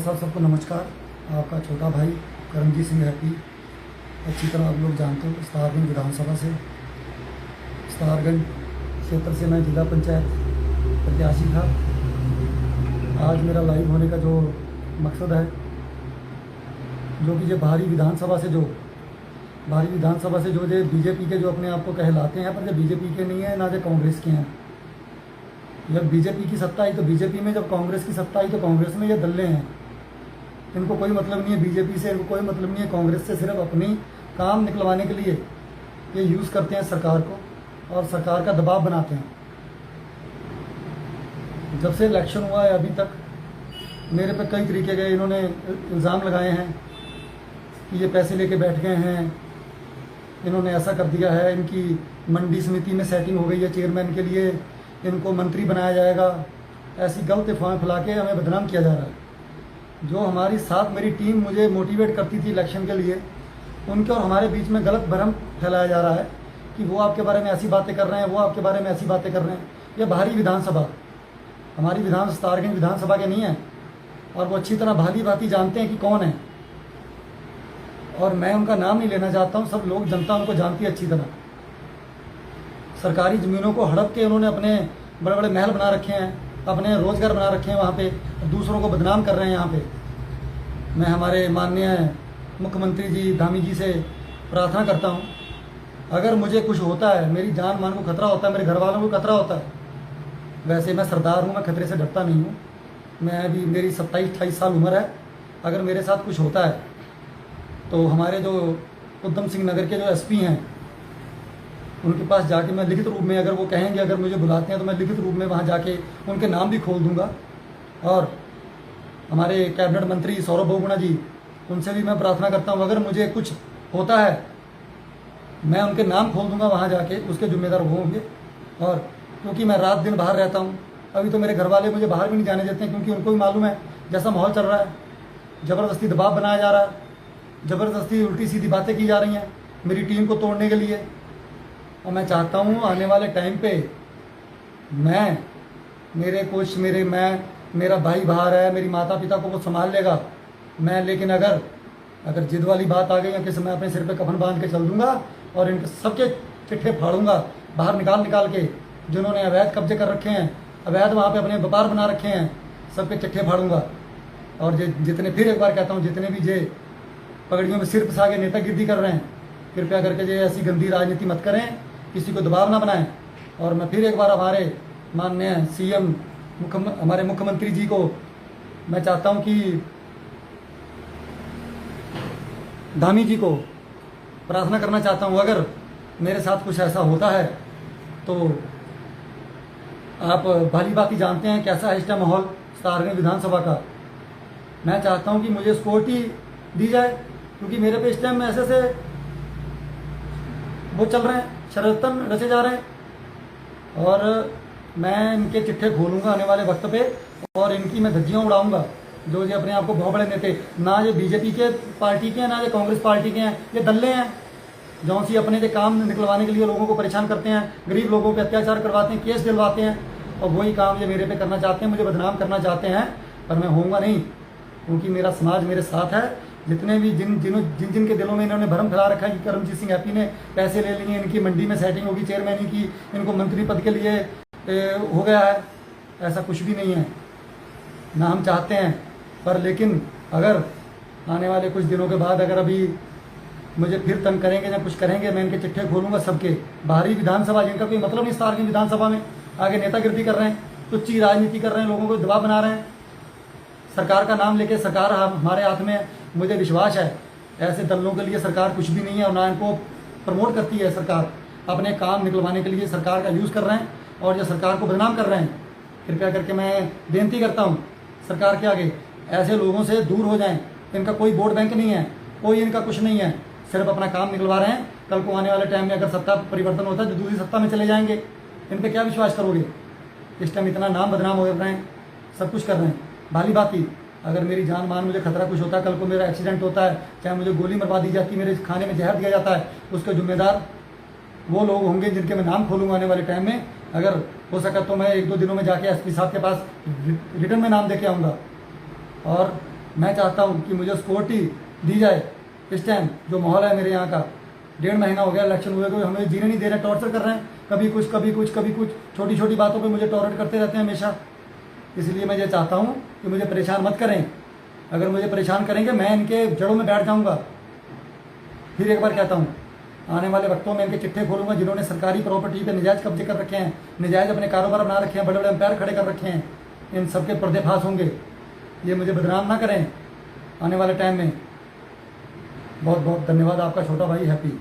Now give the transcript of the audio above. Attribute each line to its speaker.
Speaker 1: साहब सबको नमस्कार। आपका छोटा भाई करमजीत सिंह हैप्पी। अच्छी तरह आप लोग जानते हो स्टारगंज विधानसभा से, स्टारगंज क्षेत्र से मैं जिला पंचायत प्रत्याशी था। आज मेरा लाइव होने का जो मकसद है, जो कि ये बाहरी विधानसभा से जो बीजेपी के जो अपने आप को कहलाते हैं, पर ये बीजेपी के नहीं है, ना जो कांग्रेस के हैं। जब बीजेपी की सत्ता आई तो बीजेपी में, जब कांग्रेस की सत्ता आई तो कांग्रेस में। ये दल्ले हैं, इनको कोई मतलब नहीं है बीजेपी से, इनको कोई मतलब नहीं है कांग्रेस से। सिर्फ अपनी काम निकलवाने के लिए ये यूज़ करते हैं सरकार को और सरकार का दबाव बनाते हैं। जब से इलेक्शन हुआ है अभी तक मेरे पे कई तरीके के इन्होंने इल्ज़ाम लगाए हैं कि ये पैसे लेके बैठ गए हैं, इन्होंने ऐसा कर दिया है, इनकी मंडी समिति में सेटिंग हो गई है चेयरमैन के लिए, इनको मंत्री बनाया जाएगा। ऐसी गलत अफवाहें फैला के हमें बदनाम किया जा रहा है। जो हमारी साथ मेरी टीम मुझे मोटिवेट करती थी इलेक्शन के लिए, उनके और हमारे बीच में गलत भ्रम फैलाया जा रहा है कि वो आपके बारे में ऐसी बातें कर रहे हैं, वो आपके बारे में ऐसी बातें कर रहे हैं। ये बाहरी विधानसभा, हमारी स्टारगंज विधानसभा के नहीं है, और वो अच्छी तरह भाली भांति जानते हैं कि कौन है। और मैं उनका नाम नहीं लेना चाहता हूँ, सब लोग, जनता उनको जानती है अच्छी तरह। सरकारी ज़मीनों को हड़प के उन्होंने अपने बड़े बड़े महल बना रखे हैं, अपने रोजगार बना रखे हैं वहाँ पे, दूसरों को बदनाम कर रहे हैं यहाँ पे। मैं हमारे माननीय मुख्यमंत्री जी धामी जी से प्रार्थना करता हूँ, अगर मुझे कुछ होता है, मेरी जान मान को खतरा होता है, मेरे घर वालों को खतरा होता है। वैसे मैं सरदार हूँ, मैं खतरे से डरता नहीं हूँ। मैं अभी, मेरी 27-28 साल उम्र है। अगर मेरे साथ कुछ होता है तो हमारे जो उधम सिंह नगर के जो एसपी हैं, उनके पास जाके मैं लिखित रूप में, अगर वो कहेंगे, अगर मुझे बुलाते हैं तो मैं लिखित रूप में वहाँ जाके उनके नाम भी खोल दूंगा। और हमारे कैबिनेट मंत्री सौरभ बहुगुणा जी, उनसे भी मैं प्रार्थना करता हूँ, अगर मुझे कुछ होता है मैं उनके नाम खोल दूंगा वहाँ जाके, उसके जिम्मेदार वो होंगे। और क्योंकि मैं रात दिन बाहर रहता हूँ, अभी तो मेरे घर वाले मुझे बाहर भी नहीं जाने देते हैं, क्योंकि उनको भी मालूम है जैसा माहौल चल रहा है। ज़बरदस्ती दबाव बनाया जा रहा है, ज़बरदस्ती उल्टी सीधी बातें की जा रही हैं मेरी टीम को तोड़ने के लिए। और मैं चाहता हूँ आने वाले टाइम पे मेरा भाई बाहर है, मेरी माता पिता को वो संभाल लेगा मैं। लेकिन अगर जिद वाली बात आ गई है कि मैं अपने सिर पे कफन बांध के चल दूंगा और इनके सबके चिट्ठे फाड़ूंगा बाहर निकाल के, जिन्होंने अवैध कब्जे कर रखे हैं, अवैध वहाँ पे अपने व्यापार बना रखे हैं, सबके चिट्ठे फाड़ूंगा। और जितने, फिर एक बार कहता हूँ, जितने भी जे पगड़ियों में सिर फंसा के नेतागिरी कर रहे हैं, कृपया करके जो ऐसी गंदी राजनीति मत करें, किसी को दबाव ना बनाएं। और मैं फिर एक बार हमारे माननीय सीएम, हमारे मुख्यमंत्री जी को मैं चाहता हूं कि धामी जी को प्रार्थना करना चाहता हूं, अगर मेरे साथ कुछ ऐसा होता है तो आप भली भांति जानते हैं कैसा है इस टाइम माहौल स्टारगंज विधानसभा का। मैं चाहता हूं कि मुझे सिक्योरिटी दी जाए, क्योंकि मेरे पे इस टाइम में ऐसे वो चल रहे हैं, षड्यंत्र रचे जा रहे हैं। और मैं इनके चिट्ठे खोलूंगा आने वाले वक्त पे, और इनकी मैं धज्जियां उड़ाऊंगा। जो ये अपने आप को बहुत बड़े नेता, ना ये बीजेपी के पार्टी के हैं, ना ये कांग्रेस पार्टी के हैं, ये दल्ले हैं जो सी अपने के काम निकलवाने के लिए लोगों को परेशान करते हैं, गरीब लोगों पे अत्याचार करवाते हैं, केस दिलवाते हैं। और वही काम ये मेरे पे करना चाहते हैं, मुझे बदनाम करना चाहते हैं, पर मैं होऊंगा नहीं, क्योंकि मेरा समाज मेरे साथ है। जितने भी जिन के दिलों में इन्होंने भ्रम फैला रखा है कि करमजीत सिंह हैप्पी ने पैसे ले लिए, इनकी मंडी में सेटिंग होगी चेयरमैन की, इनको मंत्री पद के लिए हो गया है, ऐसा कुछ भी नहीं है, ना हम चाहते हैं। पर लेकिन अगर आने वाले कुछ दिनों के बाद अगर अभी मुझे फिर तंग करेंगे या कुछ करेंगे, मैं इनके चिट्ठे खोलूंगा सबके। बाहरी विधानसभा जिनका कोई मतलब नहीं, स्टारगंज विधानसभा में आगे नेतागिरी कर रहे हैं, तुच्ची राजनीति कर रहे हैं, लोगों को दबाव बना रहे हैं, सरकार का नाम लेके, सरकार हमारे हाथ में है। मुझे विश्वास है ऐसे दलों के लिए सरकार कुछ भी नहीं है, और ना इनको प्रमोट करती है सरकार। अपने काम निकलवाने के लिए सरकार का यूज़ कर रहे हैं और जो सरकार को बदनाम कर रहे हैं। कृपया करके मैं बेनती करता हूँ सरकार के आगे, ऐसे लोगों से दूर हो जाएं। इनका कोई वोट बैंक नहीं है, कोई इनका कुछ नहीं है, सिर्फ अपना काम निकलवा रहे हैं। कल को आने वाले टाइम में अगर सत्ता परिवर्तन होता है तो दूसरी सत्ता में चले जाएंगे, इन पर क्या विश्वास करोगे? इस टाइम इतना नाम बदनाम हो रहे हैं, सब कुछ कर रहे हैं भाली बाती। अगर मेरी जान मान, मुझे खतरा कुछ होता है, कल को मेरा एक्सीडेंट होता है, चाहे मुझे गोली मरवा दी जाती है, मेरे खाने में जहर दिया जाता है, उसके जिम्मेदार वो लोग होंगे जिनके मैं नाम खोलूंगा आने वाले टाइम में। अगर हो सका तो मैं 1-2 दिनों में जाके एसपी साहब के पास रिटर्न में नाम दे के आऊँगा। और मैं चाहता हूँ कि मुझे सिक्योरिटी दी जाए। इस टाइम जो माहौल है मेरे यहाँ का, 1.5 महीना हो गया इलेक्शन हुए को, हमें जीने नहीं दे रहे, टॉर्चर कर रहे हैं, कभी कुछ कभी कुछ कभी कुछ, छोटी छोटी बातों पे मुझे टॉर्चर करते रहते हैं हमेशा। इसलिए मैं ये चाहता हूँ कि मुझे परेशान मत करें। अगर मुझे परेशान करेंगे मैं इनके जड़ों में बैठ जाऊँगा। फिर एक बार कहता हूँ, आने वाले वक्तों में इनके चिट्ठे खोलूंगा जिन्होंने सरकारी प्रॉपर्टी पे नजायज़ कब्जे कर रखे हैं, नजायज़ अपने कारोबार बना रखे हैं, बड़े बड़े एम्पायर खड़े कर रखे हैं। इन सबके पर्देफाश होंगे। ये मुझे बदनाम ना करें आने वाले टाइम में। बहुत बहुत धन्यवाद आपका छोटा भाई। हैप्पी।